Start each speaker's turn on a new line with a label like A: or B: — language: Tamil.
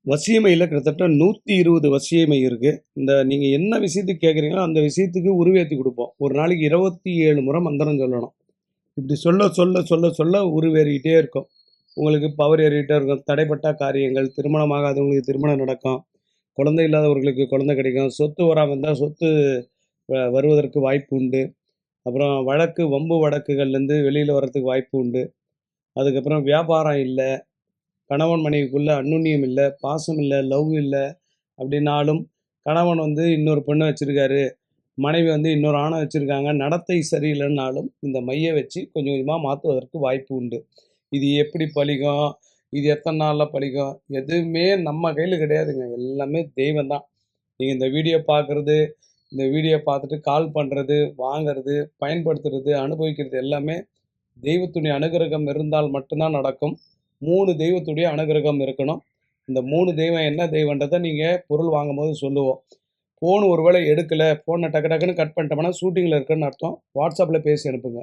A: வசியமையில கிட்டத்தட்ட 120 வசியமை இருக்கு. நீங்க என்ன விஷயத்துக்கு கேட்குறீங்களோ, அந்த விஷயத்துக்கு உருவேத்தி குடுப்போம். ஒரு நாளைக்கு 27 முறை மந்திரம் சொல்லணும். இப்படி சொல்ல, சொல்ல, சொல்ல, சொல்ல உருவேறிக்கிட்டே இருக்கும். உங்களுக்கு பவர் ஏறிக்கிட்டே இருக்கும். தடைப்பட்ட காரியங்கள், திருமணமாகாதவங்களுக்கு திருமணம் நடக்கும். குழந்தை இல்லாதவர்களுக்கு குழந்தை கிடைக்கும். சொத்து வராம இருந்தா சொத்து வருவதற்கு வாய்ப்பு உண்டு. அப்புறம் வம்பு வழக்குகள்லேருந்து வெளியில வர்றதுக்கு வாய்ப்பு உண்டு. அதுக்கப்புறம் வியாபாரம் இல்ல. கணவன் மனைவிக்குள்ள அந்யோன்யம் இல்ல, பாசம் இல்ல, லவ் இல்ல அப்படின்னாலும், கணவன் வந்து இன்னொரு பெண்ண வச்சிருக்காரு, மனைவி வந்து இன்னொரு ஆண வச்சிருக்காங்க, நடத்தை சரியில்லன்னாலும், இந்த மைய வச்சு கொஞ்சம் கொஞ்சமா மாத்துவதற்கு வாய்ப்பு உண்டு. இது எப்படி பலிக்கும்? இது எத்தன நாள்ல பலிக்கும்? எதுவுமே நம்ம கையில கிடையாதுங்க. எல்லாமே தெய்வம் தான். நீங்க இந்த வீடியோ பார்க்குறது, இந்த வீடியோ பார்த்துட்டு கால் பண்றது, வாங்குறது, பயன்படுத்துறது, அனுபவிக்கிறது எல்லாமே தெய்வத்துடைய அனுக்கிரகம் இருந்தால் மட்டும் தான் நடக்கும். 3 தெய்வத்துடைய அனுக்கிரகம் இருக்கணும். இந்த 3 தெய்வம் என்ன தெய்வம்ன்றத நீங்க பொருள் வாங்கும்போது சொல்லுவோம். ஃபோன் ஒரு வேளை எடுக்கல, ஃபோன டக்கு டக்குன்னு கட் பண்ணிட்டோம்னா ஷூட்டிங்கில இருக்கேன்னு அர்த்தம். WhatsAppல பேசி அனுப்புங்க.